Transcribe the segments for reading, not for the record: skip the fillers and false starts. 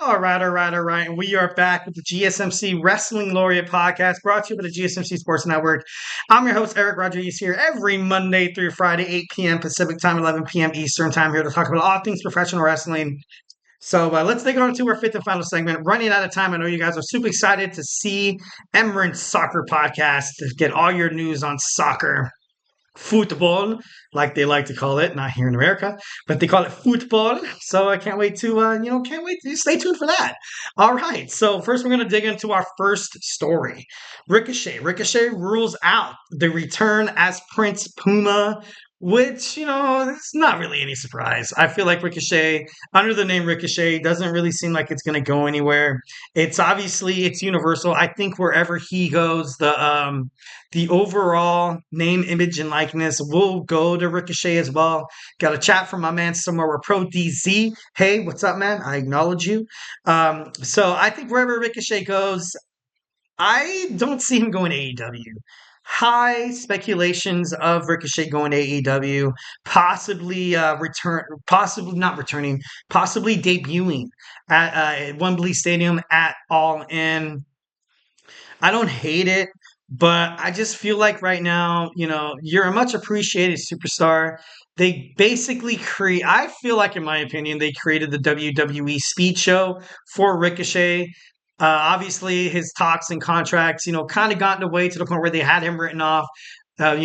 All right. And we are back with the GSMC Wrestling Laureate Podcast, brought to you by the GSMC Sports Network. I'm your host, Eric Rodriguez, here every Monday through Friday, 8 p.m. Pacific Time, 11 p.m. Eastern Time, here to talk about all things professional wrestling. So let's take on to our fifth and final segment. Running out of time, I know you guys are super excited to see Emran's Soccer Podcast to get all your news on soccer. Football, like they like to call it, not here in America, but they call it football. So I can't wait to, can't wait to stay tuned for that. All right. So first, we're going to dig into our first story. Ricochet. Ricochet rules out the return as Prince Puma, which, it's not really any surprise. I feel like Ricochet, under the name Ricochet, doesn't really seem like it's going to go anywhere. It's universal. I think wherever he goes, the overall name, image, and likeness will go to Ricochet as well. Got a chat from my man somewhere, Pro DZ. Hey, what's up, man? I acknowledge you. So I think wherever Ricochet goes, I don't see him going to AEW. High speculations of Ricochet going to AEW, possibly not returning, possibly debuting at Wembley Stadium at All In. I don't hate it, but I just feel like right now, you're a much appreciated superstar. They basically I feel like, in my opinion, they created the WWE Speed Show for Ricochet. Obviously, his talks and contracts, kind of gotten away to the point where they had him written off. To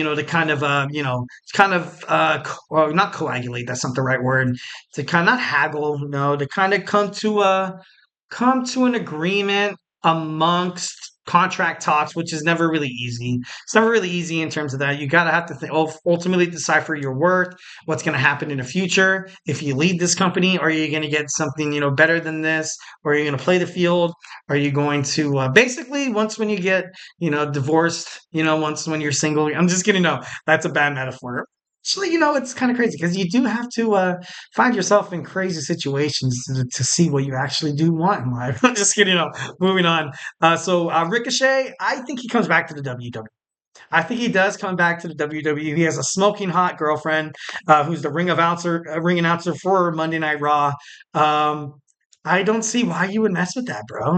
well, not coagulate. That's not the right word. To kind of not haggle, no, to kind of come to an agreement amongst contract talks, which is never really easy. It's never really easy in terms of that. You gotta have to ultimately decipher your worth, what's going to happen in the future. If you lead this company, are you going to get something better than this, or are you going to play the field? Are you going to basically, once when you get divorced, once when you're single? I'm just kidding. No, that's a bad metaphor. Actually, it's kind of crazy because you do have to find yourself in crazy situations to see what you actually do want in life. I'm just kidding. Moving on. So Ricochet, I think he comes back to the WWE. I think he does come back to the WWE. He has a smoking hot girlfriend who's the ring announcer for Monday Night Raw. I don't see why you would mess with that, bro.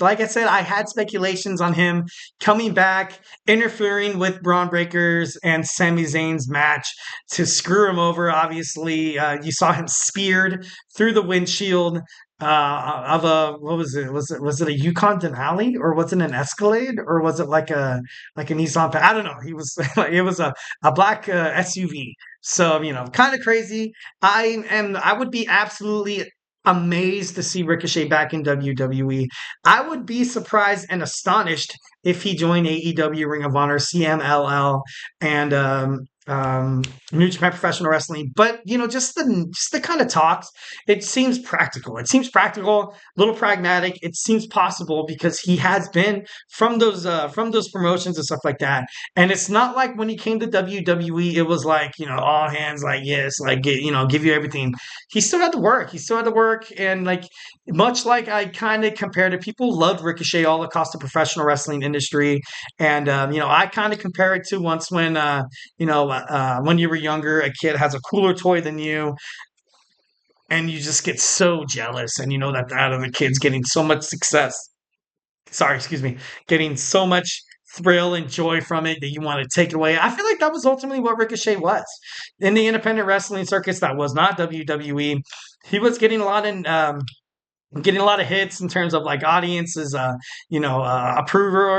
Like I said, I had speculations on him coming back, interfering with Braun Breaker's and Sami Zayn's match to screw him over. Obviously, you saw him speared through the windshield of what was it? Was it a Yukon Denali, or was it an Escalade, or was it like a Nissan? I don't know. He was it was a black SUV. So kind of crazy. I would be absolutely amazed to see Ricochet back in WWE. I would be surprised and astonished if he joined AEW, Ring of Honor, CMLL, and New Japan Professional Wrestling. But just the kind of talks, it seems practical. It seems practical, a little pragmatic. It seems possible because he has been from those promotions and stuff like that. And it's not like when he came to WWE, it was like all hands, like yes, like give you everything. He still had to work. He still had to work, and like much like I kind of compared it, people loved Ricochet all across the professional wrestling industry, and I kind of compare it to once when you were younger, a kid has a cooler toy than you, and you just get so jealous, and that the other kid's getting so much success. Sorry, excuse me, getting so much thrill and joy from it that you want to take it away. I feel like that was ultimately what Ricochet was in the independent wrestling circuits. That was not WWE. He was getting a lot of hits in terms of like audiences, approval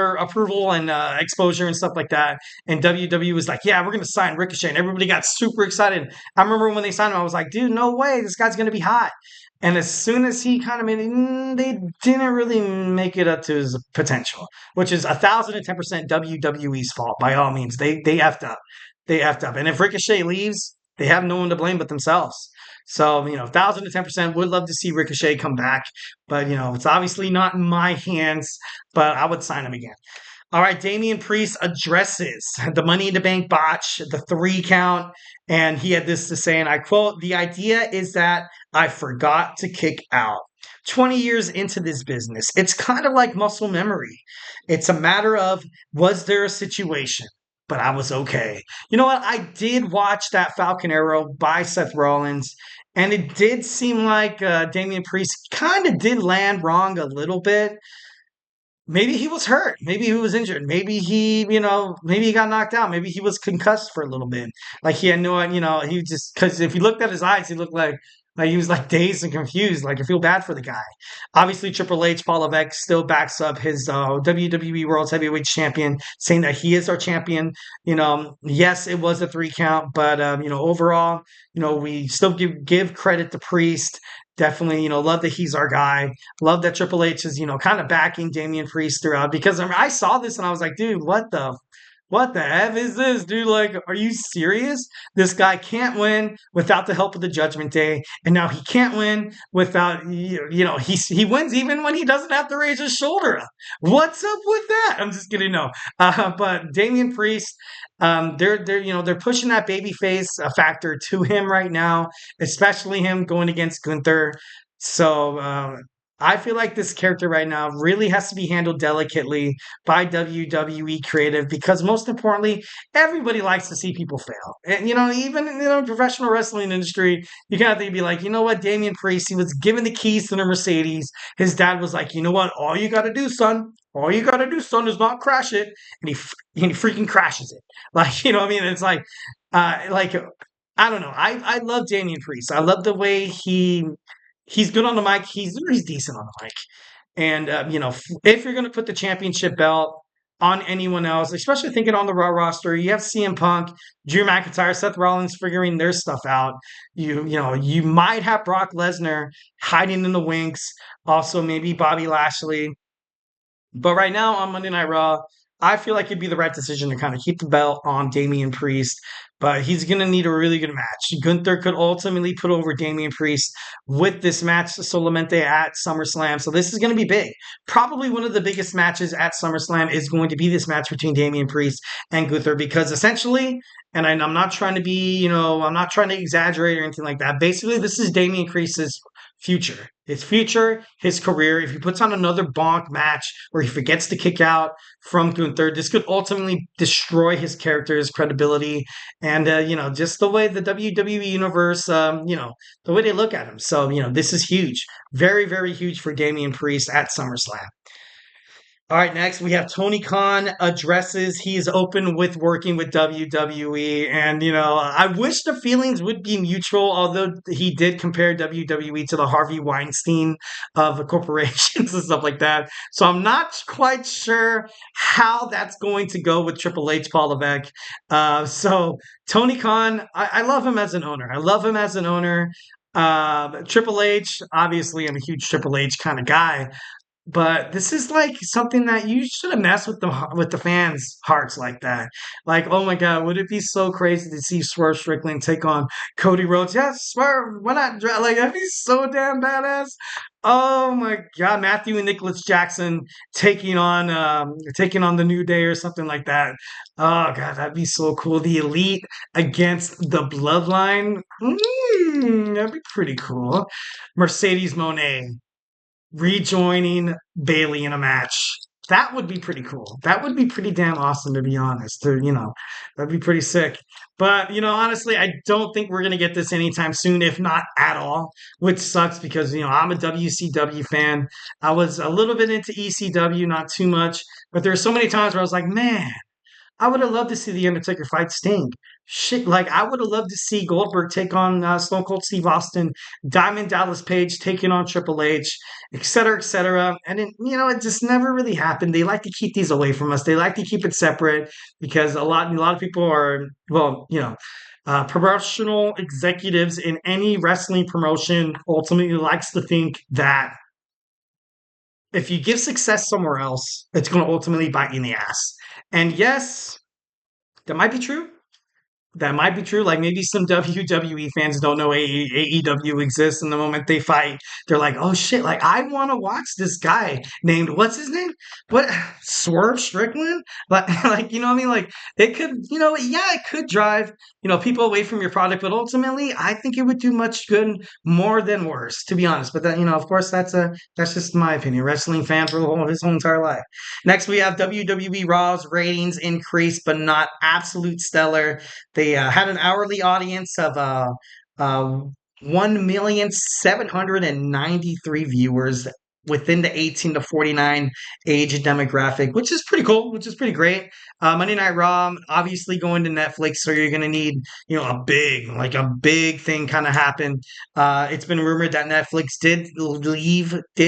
and exposure and stuff like that. And WWE was like, yeah, we're going to sign Ricochet. And everybody got super excited. I remember when they signed him, I was like, dude, no way. This guy's going to be hot. And as soon as he kind of made it, they didn't really make it up to his potential, which is 1,010% WWE's fault by all means. They effed up. They effed up. And if Ricochet leaves, they have no one to blame but themselves. So, 1,010% would love to see Ricochet come back, but, it's obviously not in my hands, but I would sign him again. All right, Damian Priest addresses the Money in the Bank botch, the 3 count, and he had this to say, and I quote, "The idea is that I forgot to kick out. 20 years into this business, it's kind of like muscle memory. It's a matter of, was there a situation? But I was okay." You know what? I did watch that Falcon Arrow by Seth Rollins, And it did seem like Damian Priest kind of did land wrong a little bit. Maybe he was hurt. Maybe he was injured. Maybe maybe he got knocked out. Maybe he was concussed for a little bit. Like he had no, he just, because if you looked at his eyes, he looked like he was like dazed and confused. Like I feel bad for the guy. Obviously, Triple H, Paul Levesque still backs up his WWE World Heavyweight Champion, saying that he is our champion. Yes, it was a 3 count, but overall, we still give credit to Priest. Definitely, love that he's our guy. Love that Triple H is, kind of backing Damian Priest throughout, because I saw this and I was like, dude, what the F is this, dude? Like, are you serious? This guy can't win without the help of the Judgment Day, and now he can't win without, he wins even when he doesn't have to raise his shoulder up. What's up with that? I'm just kidding, no. But Damian Priest, they're pushing that babyface factor to him right now, especially him going against Gunther. So I feel like this character right now really has to be handled delicately by WWE creative, because most importantly, everybody likes to see people fail. And even in the professional wrestling industry, you kind of think, be like, you know what, Damian Priest, he was given the keys to the Mercedes. His dad was like, you know what, all you got to do, son, is not crash it, and he freaking crashes it. Like, it's like I don't know. I love Damian Priest. I love the way he's good on the mic. He's decent on the mic. And if you're going to put the championship belt on anyone else, especially thinking on the Raw roster, you have CM Punk, Drew McIntyre, Seth Rollins figuring their stuff out. You might have Brock Lesnar hiding in the wings. Also, maybe Bobby Lashley. But right now on Monday Night Raw, I feel like it'd be the right decision to kind of keep the belt on Damian Priest, but he's going to need a really good match. Gunther could ultimately put over Damian Priest with this match solamente at SummerSlam. So this is going to be big. Probably one of the biggest matches at SummerSlam is going to be this match between Damian Priest and Gunther, because essentially, and I'm not trying to be, I'm not trying to exaggerate or anything like that. Basically, this is Damian Priest's future. His future, his career. If he puts on another bonk match where he forgets to kick out from Gunther, this could ultimately destroy his character, his credibility, and just the way the WWE universe, the way they look at him. So this is huge, very, very huge for Damian Priest at SummerSlam. All right, next we have Tony Khan addresses he's open with working with WWE. And, I wish the feelings would be mutual, although he did compare WWE to the Harvey Weinstein of corporations and stuff like that. So I'm not quite sure how that's going to go with Triple H, Paul Levesque. So Tony Khan, I love him as an owner. Triple H, obviously, I'm a huge Triple H kind of guy. But this is like something that you shouldn't mess with the fans' hearts like that. Like, oh my God, would it be so crazy to see Swerve Strickland take on Cody Rhodes? Yes, Swerve, why not? Like, that'd be so damn badass. Oh my God, Matthew and Nicholas Jackson taking on the New Day or something like that. Oh God, that'd be so cool. The Elite against the Bloodline. That'd be pretty cool. Mercedes Monet rejoining Bailey in a match. That would be pretty cool. That would be pretty damn awesome, to be honest. That'd be pretty sick. But, honestly, I don't think we're going to get this anytime soon, if not at all, which sucks because, I'm a WCW fan. I was a little bit into ECW, not too much, but there were so many times where I was like, man, I would have loved to see The Undertaker fight Sting. Shit, like I would have loved to see Goldberg take on Stone Cold Steve Austin, Diamond Dallas Page taking on Triple H, et cetera, et cetera. And it just never really happened. They like to keep these away from us. They like to keep it separate because a lot of people are, well, promotional executives in any wrestling promotion ultimately likes to think that if you give success somewhere else, it's going to ultimately bite you in the ass. And yes, that might be true. That might be true. Like maybe some WWE fans don't know AEW exists, and the moment they fight, they're like, "Oh shit! Like I want to watch this guy named what's his name? What Swerve Strickland? Like you know what I mean? Like it could, it could drive people away from your product, but ultimately, I think it would do much good more than worse, to be honest. But that of course, that's just my opinion. Wrestling fan for his whole entire life. Next, we have WWE Raw's ratings increased, but not absolute stellar. They had an hourly audience of 1,793,000 viewers within the 18 to 49 age demographic, which is pretty cool, which is pretty great. Monday Night Raw, obviously going to Netflix, so you're going to need, a big thing kind of happen. It's been rumored that Netflix did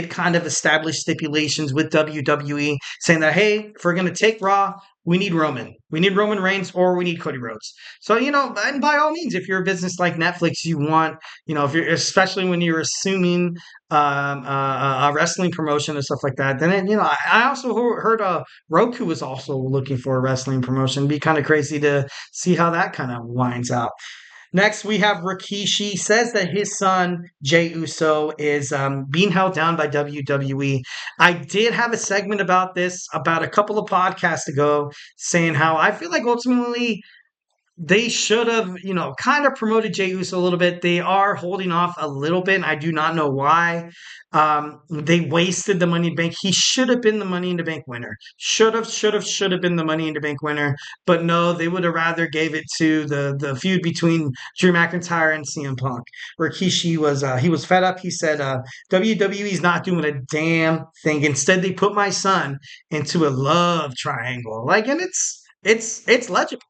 kind of establish stipulations with WWE saying that, hey, if we're going to take Raw, we need Roman. We need Roman Reigns or we need Cody Rhodes. So, and by all means, if you're a business like Netflix, you want, if you're, especially when you're assuming a wrestling promotion and stuff like that, then, I also heard Roku was also looking for a wrestling promotion. It'd be kind of crazy to see how that kind of winds out. Next, we have Rikishi says that his son, Jey Uso, is being held down by WWE. I did have a segment about this about a couple of podcasts ago saying how I feel like ultimately they should have, kind of promoted Jey Uso a little bit. They are holding off a little bit, and I do not know why. They wasted the Money in the Bank. He should have been the Money in the Bank winner. Should have been the Money in the Bank winner. But no, they would have rather gave it to the feud between Drew McIntyre and CM Punk. Rikishi was fed up. He said, WWE's not doing a damn thing. Instead, they put my son into a love triangle. And it's legible.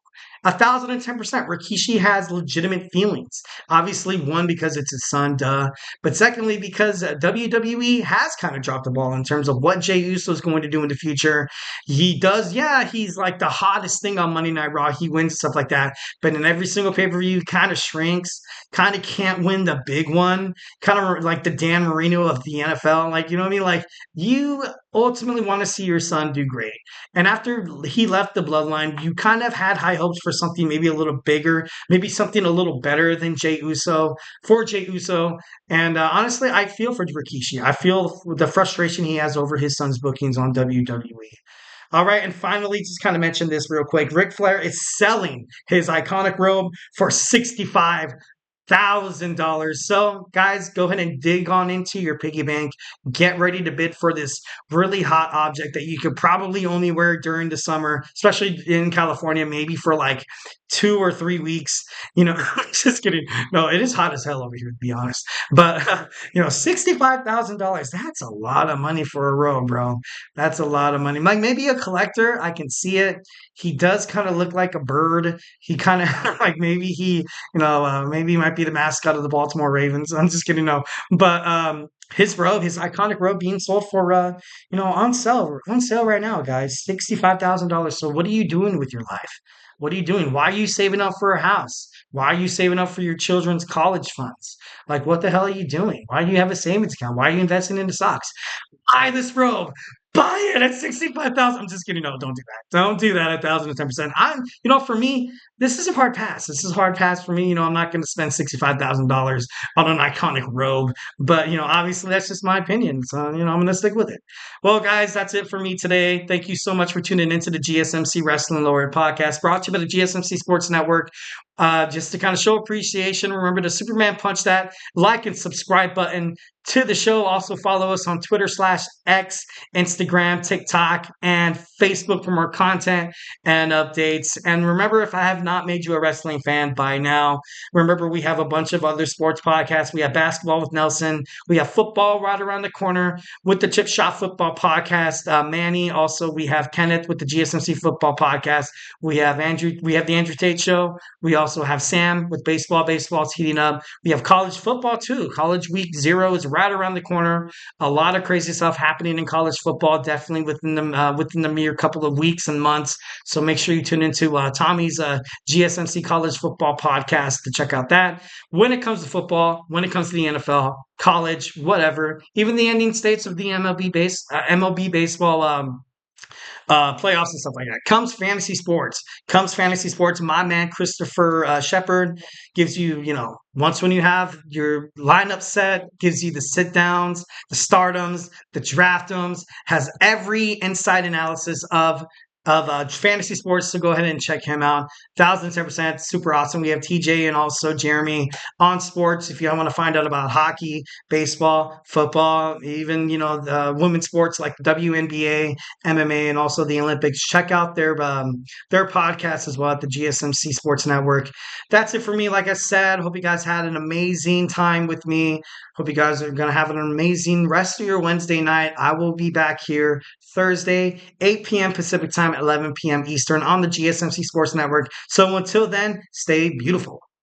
1,010%. Rikishi has legitimate feelings. Obviously, one, because it's his son, duh. But secondly, because WWE has kind of dropped the ball in terms of what Jey Uso is going to do in the future. He does, he's like the hottest thing on Monday Night Raw. He wins stuff like that. But in every single pay-per-view, kind of shrinks, kind of can't win the big one, kind of like the Dan Marino of the NFL. You know what I mean? You ultimately want to see your son do great. And after he left the bloodline, you kind of had high hopes for something maybe a little bigger, maybe something a little better than Jey Uso, for Jey Uso. And honestly, I feel for Rikishi. I feel the frustration he has over his son's bookings on WWE. All right, and finally, just kind of mention this real quick. Ric Flair is selling his iconic robe for $65,000. So, guys, go ahead and dig on into your piggy bank. Get ready to bid for this really hot object that you could probably only wear during the summer, especially in California, maybe for 2 or 3 weeks. Just kidding. No, it is hot as hell over here, to be honest. But, $65,000, that's a lot of money for a robe, bro. That's a lot of money. Maybe a collector, I can see it. He does kind of look like a bird. He kind of, maybe he, maybe he might be the mascot of the Baltimore Ravens. I'm just kidding, no. But, his robe, his iconic robe being sold for, on sale right now, guys, $65,000. So what are you doing with your life? What are you doing? Why are you saving up for a house? Why are you saving up for your children's college funds? What the hell are you doing? Why do you have a savings account? Why are you investing into stocks? Buy this robe. Buy it at 65,000. I'm just kidding. No, don't do that. Don't do that at 1,010%. For me, this is a hard pass. This is a hard pass for me. I'm not going to spend $65,000 on an iconic robe. But, obviously that's just my opinion. So, I'm going to stick with it. Well, guys, that's it for me today. Thank you so much for tuning into the GSMC Wrestling Laureate Podcast, brought to you by the GSMC Sports Network. Just to kind of show appreciation, remember to Superman punch that like and subscribe button to the show. Also follow us on Twitter/X, Instagram, TikTok, and Facebook for more content and updates. And remember, if I have not made you a wrestling fan by now, remember we have a bunch of other sports podcasts. We have Basketball with Nelson. We have football right around the corner with the Chip Shot Football Podcast. Manny. Also, we have Kenneth with the GSMC Football Podcast. We have Andrew. We have the Andrew Tate Show. We also have Sam with baseball. Baseball's heating up. We have college football too. College week 0 is right around the corner. A lot of crazy stuff happening in college football, definitely within the mere couple of weeks and months. So make sure you tune into Tommy's GSMC College Football Podcast to check out that. When it comes to football, when it comes to the NFL, college, whatever, even the ending states of the MLB baseball. Playoffs and stuff like that. Comes fantasy sports. My man Christopher Shepard gives you, once when you have your lineup set, gives you the sit downs, the stardoms, the draftums, has every inside analysis of fantasy sports. So go ahead and check him out. 1010%, super awesome. We have TJ and also Jeremy on sports. If you want to find out about hockey, baseball, football, even the women's sports like WNBA, MMA, and also the Olympics, check out their podcast as well at the GSMC Sports Network. That's it for me. Like I said, hope you guys had an amazing time with me. Hope you guys are going to have an amazing rest of your Wednesday night. I will be back here Thursday, 8 p.m. Pacific time, 11 p.m. Eastern on the GSMC Sports Network. So until then, stay beautiful.